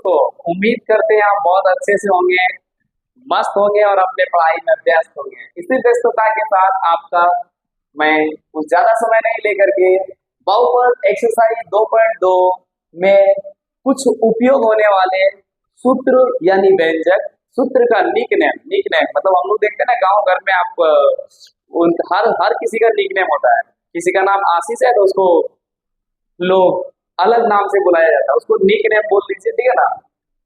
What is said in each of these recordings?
दोस्तों, उम्मीद करते हैं आप बहुत अच्छे से होंगे, मस्त होंगे और अपने पढ़ाई में व्यस्त होंगे। इसी व्यस्तता के साथ आपका मैं कुछ ज्यादा समय नहीं लेकर के बहुपद एक्सरसाइज 2.2 में कुछ उपयोग होने वाले सूत्र यानी व्यंजक सूत्र का निक नेम मतलब हम लोग देखते हैं ना गांव घर में आप हर किसी का निक नेम होता है। किसी का नाम आशीष है तो उसको लोग अलग नाम से बुलाया जाता है, उसको निक नेम बोल दीजिए, ठीक है ना,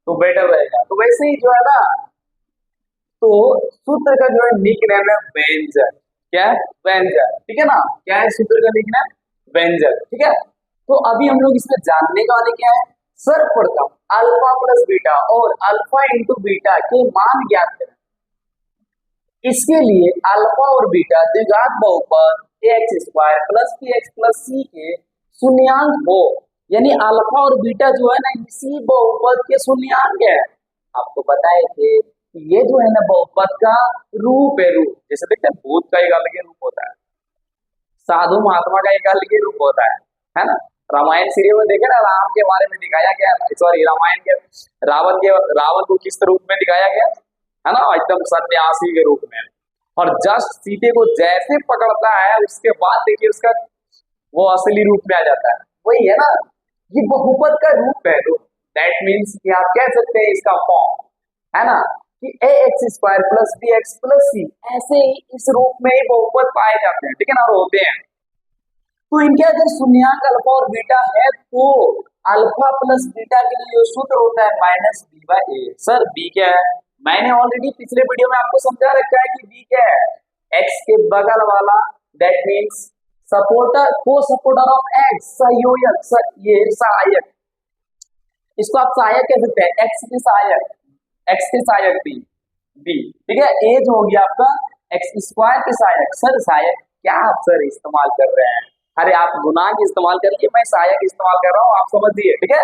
तो बेटर रहेगा। तो वैसे ही जो है ना, तो सूत्र का जो है निक नेम है व्यंजक। क्या है? व्यंजक, ठीक है ना। क्या है सूत्र का निक नेम? व्यंजक, ठीक है। तो अभी हम लोग इसमें जानने का वाले क्या है, सर्वप्रथम अल्फा प्लस बीटा और अल्फा इंटू बीटा के मान ज्ञात करें। इसके लिए अल्फा और बीटा द्विघात बहुपद X square plus B X plus C के शून्यांक हो, यानी अल्फा और बीटा जो है ना इसी बहुपद के शून्यांक है। आपको बताए थे ये जो है ना बहुपद का रूप है। रूप जैसे देखते हैं भूत का एक अलग रूप होता है, साधु महात्मा का एक अलग रूप होता है ना। रामायण सीरियल में देखे ना, राम के बारे में दिखाया गया, सॉरी रामायण के रावण को किस रूप में दिखाया गया है ना, एकदम सन्यासी के रूप में। और जस्ट सीते को जैसे पकड़ता है उसके बाद देखिए उसका वो असली रूप में आ जाता है। वही है ना, ये बहुपद का रूप है। रूप दैट मीन्स कि आप कह सकते हैं इसका फॉर्म है ना कि A X square plus B X plus C, ऐसे ही इस रूप में ही बहुपद पाए जाते हैं, ठीक है ना, और होते हैं। तो इनके अगर शून्यांक अल्फा और बीटा है तो अल्फा प्लस बीटा के लिए जो सूत्र होता है minus B by A. Sir B क्या है? मैंने ऑलरेडी पिछले वीडियो में आपको समझा रखा है कि बी क्या है, एक्स के बगल वाला, दैट मीन्स सपोर्टर, को सपोर्टर ऑफ एक्स, सहयोजक, ये सहायक, इसको आप सहायक कह सकते हैं, एक्स के सहायक, एक्स के सहायक बी, ठीक है। ए जो हो गया आपका एक्स स्क्वायर के सहायक। सर सहायक क्या आप सर इस्तेमाल कर रहे हैं? अरे आप गुणांक इस्तेमाल करिए, मैं सहायक इस्तेमाल कर रहा हूँ, आप समझिए, ठीक है।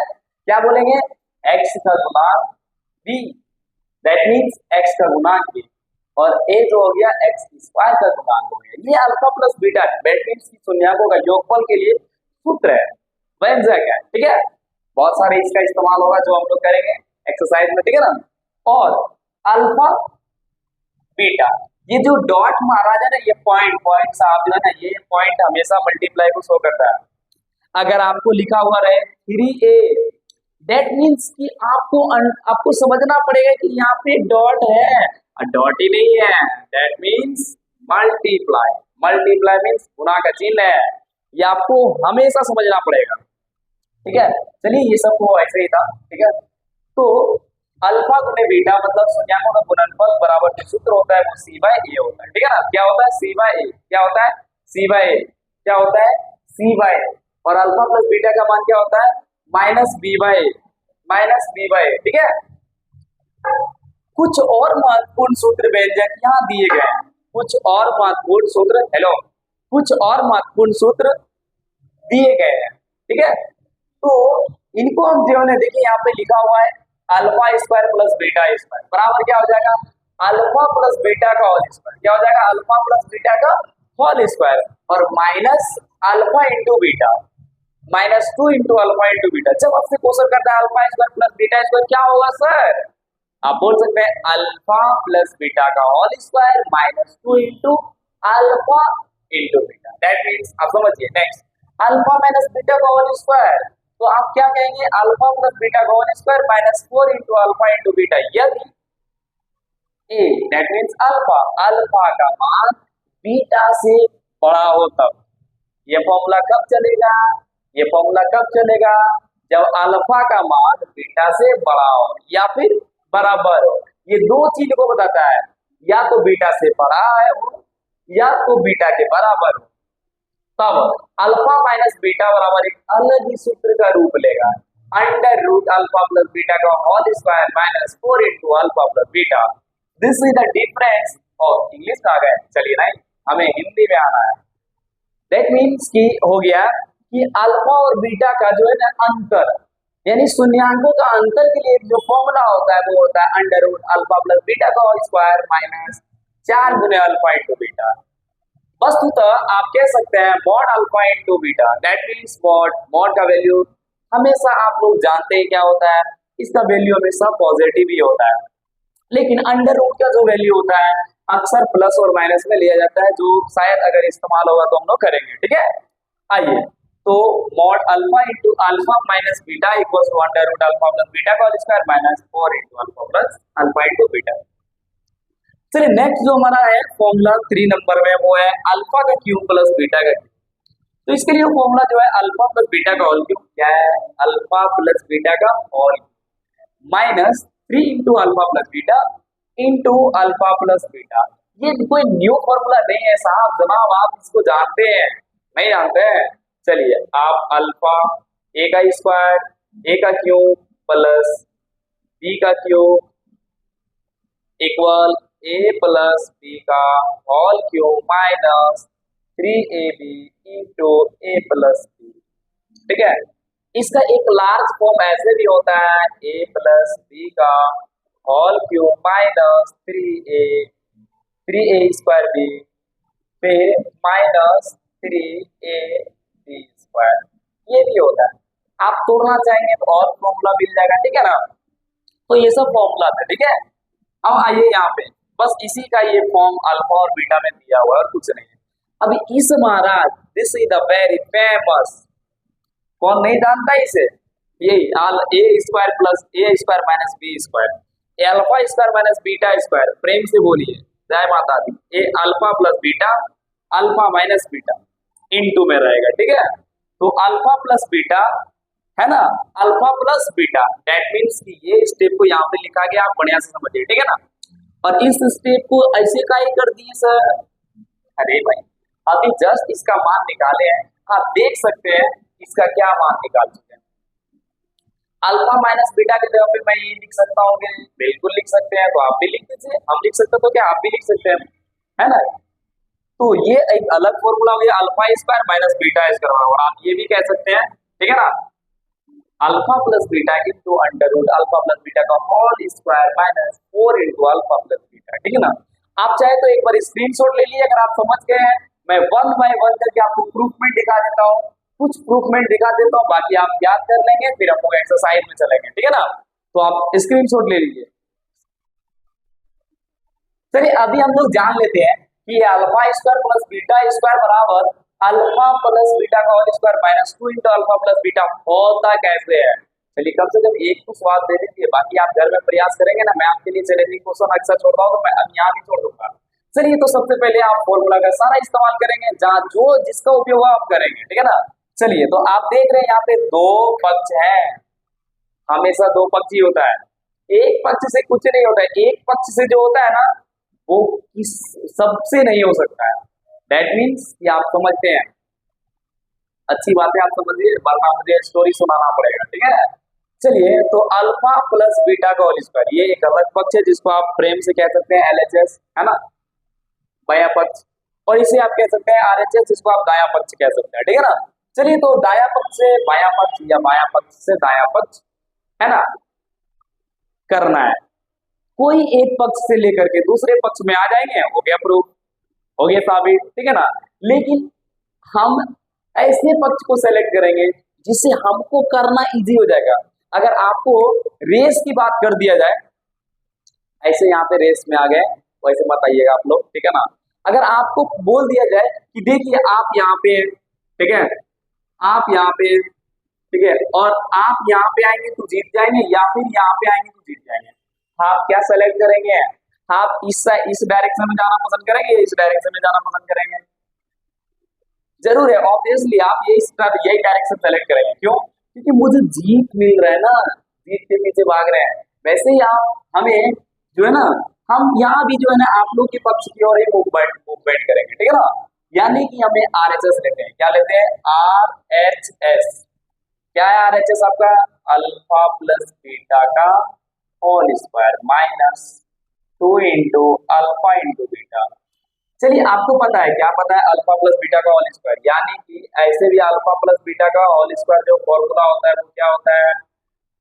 क्या बोलेंगे? एक्स का गुणांक बी, दैट मीन्स एक्स का गुणांक बी, और ए जो हो गया एक्स स्क्वायर का गुणांक हो गया। ये alpha plus beta that means की शून्यांकों का योगफल के लिए सूत्र है, व्यंजक है, ठीक है। बहुत सारे इसका इस्तेमाल होगा जो हम लोग करेंगे एक्सरसाइज में, ठीक है ना। और अल्फा बीटा, ये जो डॉट मारा है ना, ये पॉइंट साहब जो है ना, ये पॉइंट हमेशा मल्टीप्लाई को शो करता है। अगर आपको लिखा हुआ रहे 3a, दैट मीन्स कि आपको समझना पड़ेगा कि यहाँ पे डॉट है, डॉट ही नहीं है, that means multiply. Multiply means गुणा का चिन्ह है, ये आपको हमेशा समझना पड़ेगा, ठीक है। चलिए ये सब तो ऐसे ही था, ठीक है। तो अल्फा गुने बीटा मतलब शून्यांकों का गुणनफल बराबर जो सूत्र होता है वो सी बाय ए होता है, ठीक है ना। क्या होता है? सी बाय ए। क्या होता है? सी बाय ए। क्या होता है? सी बाय ए। और अल्फा प्लस बीटा का मान क्या होता है? माइनस बी बाय ए, माइनस बी बाय ए, ठीक है। कुछ और महत्वपूर्ण सूत्र व्यंजक यहाँ दिए गए हैं, कुछ और महत्वपूर्ण सूत्र, हेलो, कुछ और महत्वपूर्ण सूत्र दिए गए हैं, ठीक है। तो इनको हम जो है देखिए यहाँ पे लिखा हुआ है alpha square plus beta square बराबर क्या हो जाएगा? अल्फा प्लस बीटा का होल स्क्वायर। क्या हो जाएगा? अल्फा प्लस बीटा का होल स्क्वायर, और minus alpha into beta, minus 2 into alpha into beta. जब आपसे क्वेश्चन करता है alpha square plus beta square क्या होगा सर? आप बोल सकते हैं अल्फा प्लस बीटा का whole square minus 2 into alpha into beta, that means आप समझिए। नेक्स्ट अल्फा माइनस बीटा का होल स्क्वायर, तो आप क्या कहेंगे? अल्फा प्लस बीटा का whole square minus 4 into alpha into beta. यदि ए दैट मीन्स अल्फा का मान बीटा से बड़ा हो तब। ये फॉर्मूला कब चलेगा? ये फॉर्मूला कब चलेगा? जब अल्फा का मान बीटा से बड़ा हो या फिर बराबर हो। ये दो चीज को बताता है, या तो बीटा से बड़ा है वो या तो बीटा के बराबर हो, तब अल्फा माइनस बीटा बराबर एक अलग ही सूत्र का रूप लेगा, under root alpha plus beta का whole square minus 4 into alpha plus beta. This is the difference of English आ गए, चलिए नहीं हमें हिंदी में आना है। दैट मीन्स कि हो गया कि अल्फा और बीटा का जो है ना अंतर, यानी शून्यांकों का अंतर के लिए जो फॉर्मूला होता है वो होता है under root alpha plus beta का होल स्क्वायर माइनस 4 गुने अल्फा इंटू बीटा। वस्तुतः आप कह सकते हैं mod alpha into beta, that means mod का वैल्यू हमेशा आप लोग जानते हैं क्या होता है, इसका वैल्यू हमेशा पॉजिटिव ही होता है। लेकिन अंडर रूट का जो वैल्यू होता है अक्सर प्लस और माइनस में लिया जाता है, जो शायद अगर इस्तेमाल होगा तो हम लोग करेंगे। ठीक है, आइए तो mod alpha into alpha minus beta equals to under root alpha plus beta का whole square minus 4 into alpha plus alpha into beta. चलिए नेक्स्ट जो हमारा है फॉर्मूला 3 नंबर में वो है अल्फा का क्यूब प्लस बीटा का क्यूब। तो इसके लिए फॉर्मूला जो है अल्फा प्लस बीटा का होल क्यूब क्या है, अल्फा प्लस बीटा का whole minus 3 into alpha plus beta into alpha plus beta. ये कोई न्यू फॉर्मूला नहीं है साहब, जनाब आप इसको जानते हैं नहीं जानते हैं। चलिए आप अल्फा ए का स्क्वायर ए का क्यूब प्लस बी का cube equal A plus B का whole cube minus 3ab into A plus B. ठीक है, इसका एक लार्ज फॉर्म ऐसे भी होता है a प्लस बी का whole cube minus 3a square B फिर माइनस 3ab स्क्वायर, ये भी होता है। आप तोड़ना चाहेंगे तो और फॉर्मूला मिल जाएगा। ठीक है ना, तो ये सब फॉर्मूला है। ठीक है, अब आइए यहाँ पे बस इसी का ये फॉर्म अल्फा और बीटा में दिया हुआ है और कुछ नहीं है। अभी इस महाराज this is the very famous, कौन नहीं जानता इसे, ये A square plus A square minus B square, alpha square minus beta square, प्रेम से बोलिए जय माता दी। A alpha plus beta alpha minus beta into में रहेगा। ठीक है, तो अल्फा प्लस बीटा है ना, alpha plus beta that means कि ये स्टेप को यहाँ पे लिखा गया, आप बढ़िया से समझिए। ठीक है ना, और इस स्टेप को ऐसे का ही कर दिए सर। अरे भाई अभी जस्ट इसका मान निकाले हैं, आप देख सकते हैं इसका क्या मान निकाल चुके हैं। अल्फा माइनस बीटा की जगह पे मैं ये लिख सकता हूँ, बिल्कुल लिख सकते हैं, तो आप भी लिख दीजिए, हम लिख सकते हैं तो क्या आप भी लिख सकते हैं, है ना। तो ये एक अलग फॉर्मूला हो गया alpha square minus beta square, और आप ये भी कह सकते हैं। ठीक है ना, alpha plus beta into under root alpha plus beta का whole square minus 4 into alpha plus beta. ठीक है ना, आप चाहे तो एक बार स्क्रीनशॉट ले लीजिए अगर आप समझ गए हैं। मैं वन बाय वन करके आपको प्रूफमेंट दिखा देता हूँ, कुछ प्रूफमेंट दिखा देता हूँ, बाकी आप याद कर लेंगे, फिर हम लोग एक्सरसाइज में चलेंगे। ठीक है ना, तो आप स्क्रीनशॉट ले लीजिए। चलिए अभी हम लोग जान लेते हैं कि alpha square plus beta square बराबर अल्फा प्लस बीटा का whole square minus 2 into alpha plus beta होता कैसे है। चलिए कम से कम एक तो स्वाद दे दीजिए, बाकी आप घर में प्रयास करेंगे ना। मैं आपके लिए चैलेंजिंग क्वेश्चन अक्सर छोड़ता हूँ, तो मैं अब यहाँ भी छोड़ दूंगा। चलिए तो सबसे पहले आप फॉर्मूला का सारा इस्तेमाल करेंगे, जहाँ जो जिसका उपयोग आप करेंगे। ठीक है ना, चलिए तो आप देख रहे हैं यहाँ पे दो पक्ष हैं, हमेशा दो पक्ष ही होता है, एक पक्ष से कुछ नहीं होता है। एक पक्ष से जो होता है ना वो किस सबसे नहीं हो सकता है। दैट मीन्स कि आप समझते हैं, अच्छी बात है आप समझिए, वरना मुझे स्टोरी सुनाना पड़ेगा। ठीक है, चलिए तो अल्फा प्लस बीटा का होल स्क्वायर ये एक अलग पक्ष है, जिसको आप प्रेम से कह सकते हैं LHS, है ना, बायां पक्ष, और इसे आप कह सकते हैं RHS, जिसको आप दायां पक्ष कह सकते हैं। ठीक है ना, चलिए तो दायां पक्ष से बायां पक्ष या बायां पक्ष से दायां पक्ष, है ना, करना है। कोई एक पक्ष से लेकर के दूसरे पक्ष में आ जाएंगे, हो गया प्रूफ, हो गया साबित। ठीक है ना, लेकिन हम ऐसे पक्ष को सेलेक्ट करेंगे जिससे हमको करना इजी हो जाएगा। अगर आपको रेस की बात कर दिया जाए, ऐसे यहाँ पे रेस में आ गए, वैसे मत आइएगा आप लोग। ठीक है ना, अगर आपको बोल दिया जाए कि देखिए आप यहाँ पे, ठीक है, आप यहाँ पे, ठीक है, और आप यहाँ पे आएंगे तो जीत जाएंगे, या फिर यहाँ पे आएंगे तो जीत जाएंगे, आप क्या सेलेक्ट करेंगे? आप इस डायरेक्शन में जाना पसंद करेंगे, इस डायरेक्शन में जाना पसंद करेंगे? जरूर है, ऑब्वियसली आप यही डायरेक्शन सेलेक्ट करेंगे। क्यों? क्योंकि मुझे जीत मिल रहा है ना, जीत के पीछे भाग रहे हैं। वैसे ही आप हमें जो है ना, हम यहाँ भी जो है ना आप लोग के पक्ष की ओर ही मूवमेंट करेंगे। ठीक है ना, यानी कि हमें RHS लेते हैं। क्या लेते हैं? RHS। क्या है RHS आपका? अल्फा प्लस बीटा का whole square minus 2 into alpha into beta. चलिए आपको पता है, क्या पता है? अल्फा प्लस बीटा का होल स्क्वायर, यानी कि ऐसे भी अल्फा प्लस बीटा का होल स्क्वायर जो फॉर्मूला होता है वो क्या होता है?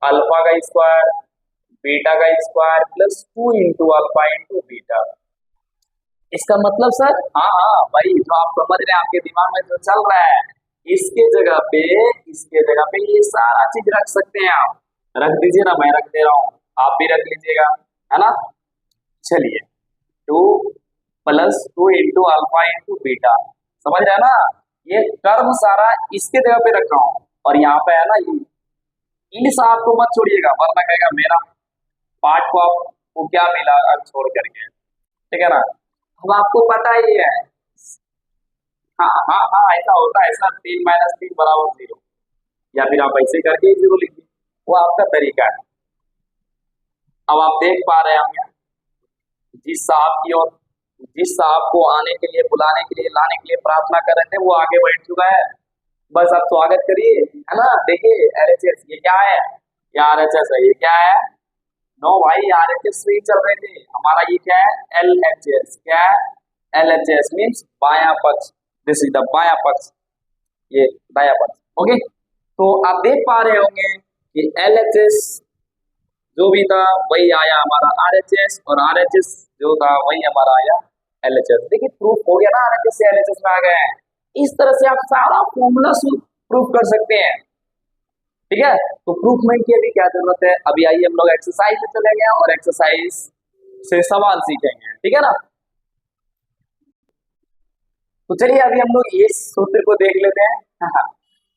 अल्फा का स्क्वायर बीटा का square plus 2 into alpha into beta. इसका मतलब सर, हाँ भाई, जो आप समझ रहे हैं, आपके दिमाग में जो चल रहा है, इसके जगह पे ये सारा चीज रख सकते हैं आप। रख दीजिए ना, मैं रख दे रहा हूँ, आप भी रख लीजिएगा, है ना। चलिए, 2 + 2 × α × बीटा, समझ रहे हैं ना। ये टर्म सारा इसके जगह पे रख रहा हूँ, और यहाँ पे है ना इन साहब को मत छोड़िएगा, वरना कहेगा मेरा पार्ट को आपको क्या मिला छोड़ करके, ठीक है ना। अब आपको पता ही है, हाँ हाँ हाँ, ऐसा होता है, ऐसा 3 - 3 = 0, या फिर आप ऐसे करके 0 लिखिए, वो आपका तरीका है। अब आप देख पा रहे होंगे, जिस साहब की ओर, जिस साहब को आने के लिए, बुलाने के लिए, लाने के लिए प्रार्थना कर रहे थे, वो आगे बैठ चुका है। बस आप स्वागत करिए, है ना। देखिए LHS, ये क्या है, ये RHS है, ये क्या है, नो भाई, RHS से ही चल रहे थे, हमारा ये क्या है, LHS, क्या है, LHS मीन्स बायां पक्ष, दिस इज द बायां पक्ष, ये दायां पक्ष, ओके। तो आप देख पा रहे होंगे कि LHS जो भी था वही आया हमारा RHS, और RHS जो था वही हमारा आया LHS। देखिए प्रूफ हो गया ना, RHS से LHS में आ गए हैं। इस तरह से आप सारा फॉर्मूला प्रूफ कर सकते हैं, ठीक है। तो प्रूफमेंट की अभी क्या जरूरत है, अभी आइए हम लोग एक्सरसाइज में चले गए और एक्सरसाइज से सवाल सीखेंगे, ठीक है ना। तो चलिए अभी हम लोग ये सूत्र को देख लेते हैं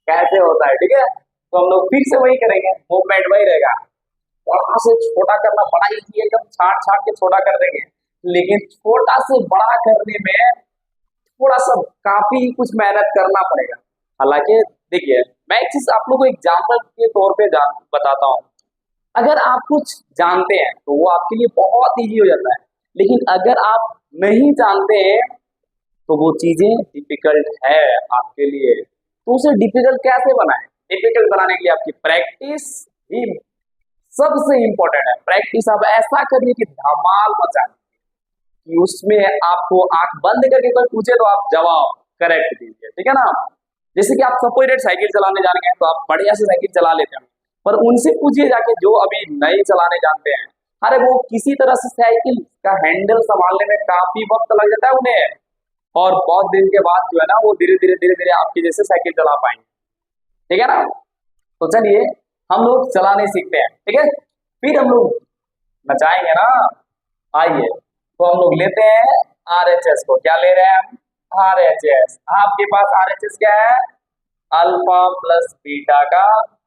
कैसे होता है, ठीक है। तो हम लोग फिर से वही करेंगे, मूवमेंट वही रहेगा, बड़ा से छोटा करना, बड़ा ही एकदम छाट छाट के छोटा कर देंगे, लेकिन छोटा से बड़ा करने में थोड़ा सा काफी कुछ मेहनत करना पड़ेगा। हालांकि देखिए, मैं एक चीज आप लोग को एग्जाम्पल के तौर पे बताता हूँ। अगर आप कुछ जानते हैं तो वो आपके लिए बहुत इजी हो जाता है, लेकिन अगर आप नहीं जानते हैं तो वो चीजें डिफिकल्ट है आपके लिए। तो उसे डिफिकल्ट कैसे बनाएं, डिफिकल्ट बनाने के लिए आपकी प्रैक्टिस ही सबसे इंपॉर्टेंट है। प्रैक्टिस आप ऐसा करिए कि धमाल मचाए, कि उसमें आपको आंख बंद करके कोई पूछे तो आप जवाब करेक्ट दीजिए, ठीक है ना। जैसे कि आप सपोज साइकिल चलाने जाने हैं तो आप बढ़िया से साइकिल चला लेते हैं, पर उनसे पूछिए जाके जो अभी नई चलाने जानते हैं, अरे वो किसी तरह से साइकिल का हैंडल संभालने में काफी वक्त लग जाता है उन्हें, और बहुत दिन के बाद जो है ना वो धीरे धीरे आपके जैसे साइकिल चला पाएंगे, ठीक है ना। तो चलिए हम लोग चलाने सीखते हैं, ठीक है, फिर हम लोग नचाएंगे ना। आइए, तो हम लोग लेते हैं RHS को, क्या ले रहे हैं हम, RHS। आपके पास RHS क्या है, अल्फा प्लस बीटा का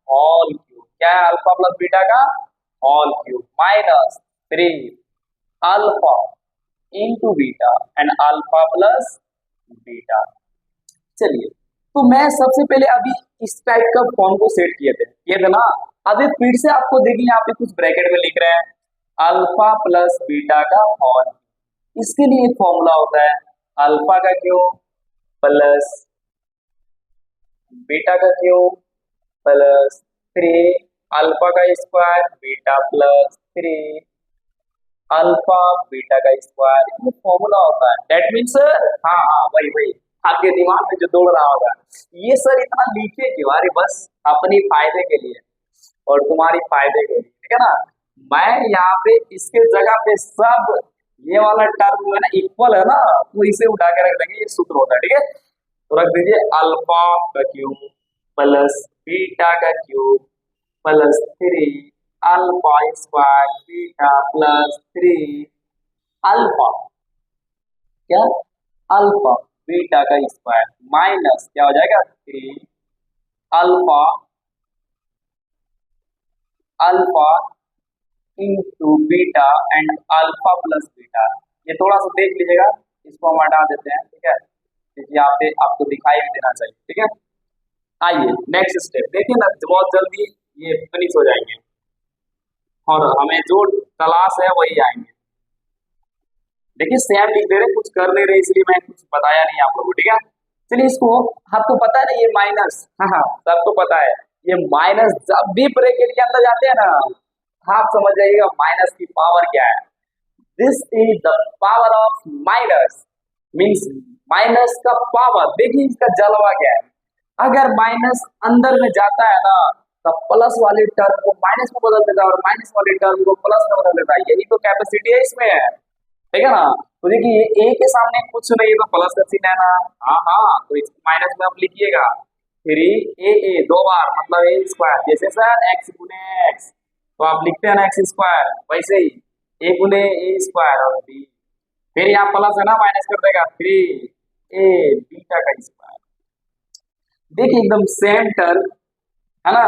होल क्यूब, क्या है, अल्फा प्लस बीटा का whole cube -3 alpha into beta and alpha plus beta. चलिए, तो मैं सबसे पहले अभी इस टाइप का फॉर्म को सेट किए थे, ये था ना। अभी फिर से आपको देखिए यहाँ पे कुछ ब्रैकेट में लिख रहे हैं अल्फा प्लस बीटा का होल। इसके लिए एक फॉर्मूला होता है, अल्फा का क्यूब प्लस बीटा का क्यूब प्लस 3 अल्फा का square beta plus 3 alpha beta का स्क्वायर, ये फॉर्मूला होता है। दैट मीन्स, हाँ हाँ वही वही आपके दिमाग में जो दौड़ रहा होगा, ये सर इतना लिखे क्यों, अरे बस अपनी फायदे के लिए और तुम्हारी फायदे के लिए, ठीक है ना। मैं यहाँ पे इसके जगह पे सब ये वाला टर्म जो है ना इक्वल है ना, तो इसे उठा के रख देंगे, ये सूत्र होता है, ठीक है। तो रख दीजिए अल्फा का क्यूब प्लस बीटा का cube plus 3 alpha square beta plus 3 alpha, क्या, अल्फा बीटा का स्क्वायर माइनस क्या हो जाएगा 3 alpha alpha into beta and alpha plus beta. ये थोड़ा सा देख लीजिएगा, इसको हम हटा देते हैं, ठीक है, क्योंकि यहाँ पे आपको दिखाई भी देना चाहिए, ठीक है। आइए नेक्स्ट स्टेप देखिए ना, बहुत जल्दी ये फिनिश हो जाएंगे और हमें जो तलाश है वही आएंगे। देखिए सेम लिख दे रहे, कुछ कर नहीं रहे, इसलिए मैं कुछ बताया नहीं आप लोगों को, ठीक है। चलिए इसको, आपको पता है ना ये माइनस, हाँ हाँ सबको पता है, ये माइनस जब भी ब्रैकेट के अंदर जाते हैं ना, आप समझ जाइएगा माइनस की पावर क्या है। This is the power of minus, means minus का पावर। देखिए इसका जलवा क्या है, अगर माइनस अंदर में जाता है ना तो प्लस वाले टर्म को माइनस में बदल देता है और माइनस वाले टर्म को प्लस में बदल देता है, यही तो कैपेसिटी है इसमें, ठीक है ना। तो देखिए ए के सामने कुछ नहीं है तो प्लस का चिन्ह है ना, हाँ हाँ, तो इस माइनस में आप लिखिएगा, 3 ए दो बार मतलब ए स्क्वायर, जैसे सर एक्स गुने एक्स तो आप लिखते हैं ना एक्स स्क्वायर, वैसे ही ए गुने ए स्क्वायर और बी, फिर यहाँ प्लस है ना माइनस कर देगा 3 ए बीटा का स्क्वायर। देखिए एकदम सेम टर्म है ना,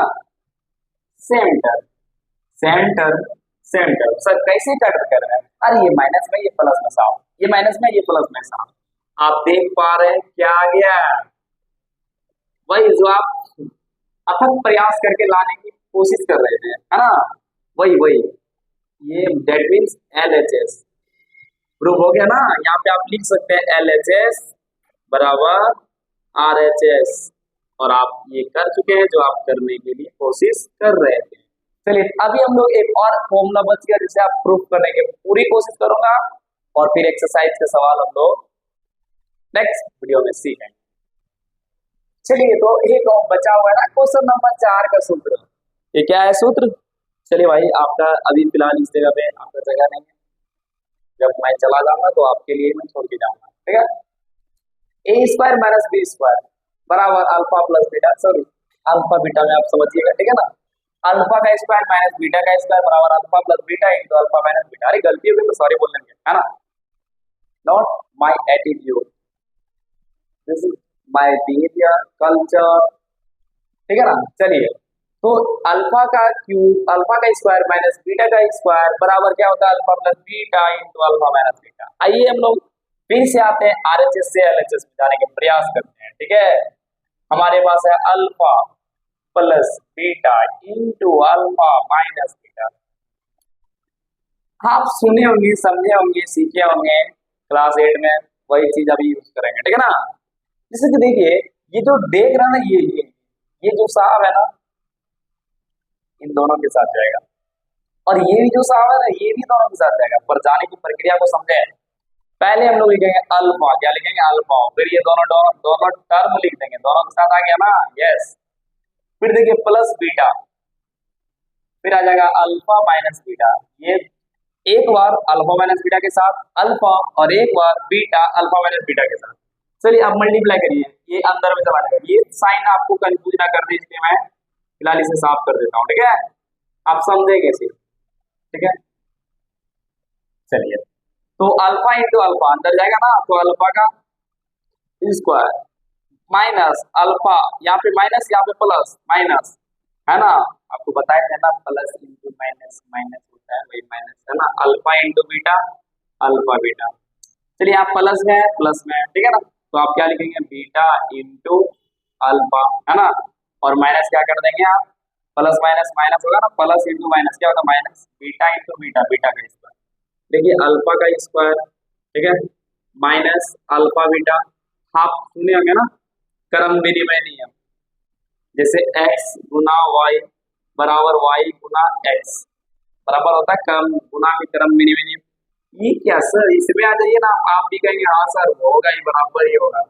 same term same term same term. Sir कैसे कट कर रहे हैं, अरे ये माइनस में ये प्लस में साफ, ये माइनस में ये प्लस में साफ, आप देख पा रहे हैं क्या आ गया, वही जो आप अथक प्रयास करके लाने की कोशिश कर रहे थे है ना, वही वही ये डेट मीन्स LHS प्रूव हो गया ना। यहाँ पे आप लिख सकते हैं LHS बराबर RHS, और आप ये कर चुके हैं जो आप करने के लिए कोशिश कर रहे थे। चलिए अभी हम लोग एक और फॉर्मूला बच गया जिसे आप प्रूव करने की पूरी कोशिश करूंगा, और फिर एक्सरसाइज के सवाल हम लोग नेक्स्ट वीडियो में सीखेंगे। चलिए तो एक और बचा हुआ है ना क्वेश्चन नंबर 4 का सूत्र, ये क्या है सूत्र, चलिए भाई आपका अभी फिलहाल इस जगह पे आपका जगह नहीं है, जब मैं चला जाऊंगा तो आपके लिए मैं छोड़ के जाऊंगा, ठीक है। ए स्क्वायर माइनस बी स्क्वायर बराबर alpha plus beta, sorry alpha beta में आप समझिएगा, ठीक है ना। अल्फा का स्क्वायर माइनस बीटा का स्क्वायर बराबर alpha plus beta into alpha minus beta, अरे गलती हो गई तो सॉरी बोल लेंगे है ना, not my attitude, this is my behaviour culture, ठीक है ना। चलिए तो अल्फा का क्यूब अल्फा का स्क्वायर माइनस बीटा का स्क्वायर बराबर क्या होता है alpha plus beta into alpha minus beta. आइए हम लोग फिर से आते हैं RHS से LHS में जाने के प्रयास करते हैं, ठीक है। हमारे पास है alpha plus beta into alpha minus beta, आप सुने होंगे समझे होंगे सीखे होंगे क्लास 8 में, वही चीज अभी यूज करेंगे, ठीक है ना। जैसे कि देखिए ये जो देख रहा है ना ये जो साहब है ना इन दोनों के साथ जाएगा, और ये भी जो साहब है ना ये भी दोनों के साथ जाएगा, पर जाने की प्रक्रिया को समझे। पहले हम लोग लिखेंगे अल्फा, क्या लिखेंगे अल्फा, फिर ये दोनों टर्म लिख देंगे, दोनों के साथ आ गया ना, यस। फिर देखिए प्लस बीटा, फिर आ जाएगा अल्फा माइनस बीटा, ये एक बार अल्फा माइनस बीटा के साथ अल्फा और एक बार बीटा अल्फा माइनस बीटा के साथ। चलिए अब मल्टीप्लाई करिए, ये अंदर में चला जाएगा, ये साइन आपको कंफ्यूज ना कर दे इसलिए मैं फिलहाल इसे साफ कर देता हूँ, ठीक है, आप समझेंगे इसे, ठीक है। चलिए तो अल्फा इंटू अल्फा अंदर जाएगा ना, तो अल्फा का स्क्वायर माइनस अल्फा, यहाँ पे माइनस यहाँ पे प्लस माइनस है ना, आपको बताया था ना प्लस इंटू माइनस माइनस होता है वही माइनस है ना, alpha into beta alpha beta. चलिए आप प्लस में ठीक है ना, तो आप क्या लिखेंगे बीटा इंटू अल्फा है ना, और माइनस क्या कर देंगे आप, प्लस माइनस माइनस होगा ना, प्लस इंटू माइनस क्या होगा minus, beta into beta beta का स्क्वायर, देखिए अल्फा का स्क्वायर, ठीक है, माइनस अल्फा बीटा, आप सुने होंगे ना क्रम विनिमय नियम, जैसे x गुना y बराबर y गुना x बराबर होता है क्रम गुना के क्रम विनिमय नियम। ये क्या सर, इसमें आ जाइए ना, आप भी कहेंगे हाँ सर होगा ही बराबर ही होगा,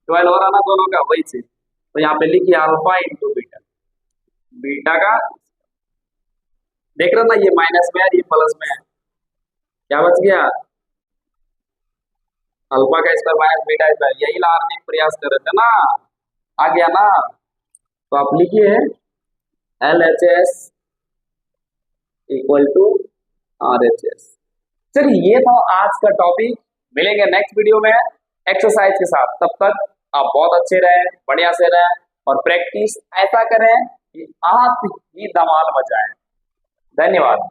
12 हो रहा ना दोनों का वही चीज, तो यहाँ पे लिखिए अल्फा इंटू बीटा, बीटा का देख रहे ना ये माइनस में है ये प्लस में है, क्या बच गया अल्फा का स्क्वायर माइनस बीटा स्क्वायर, यही लाने का प्रयास कर रहे थे ना, आ गया ना, तो आप लिखिए LHS इक्वल टू RHS। चलिए ये था आज का टॉपिक, मिलेंगे नेक्स्ट वीडियो में एक्सरसाइज के साथ, तब तक आप बहुत अच्छे रहें, बढ़िया से रहें, और प्रैक्टिस ऐसा करें कि आप ही धमाल मचाएं। धन्यवाद।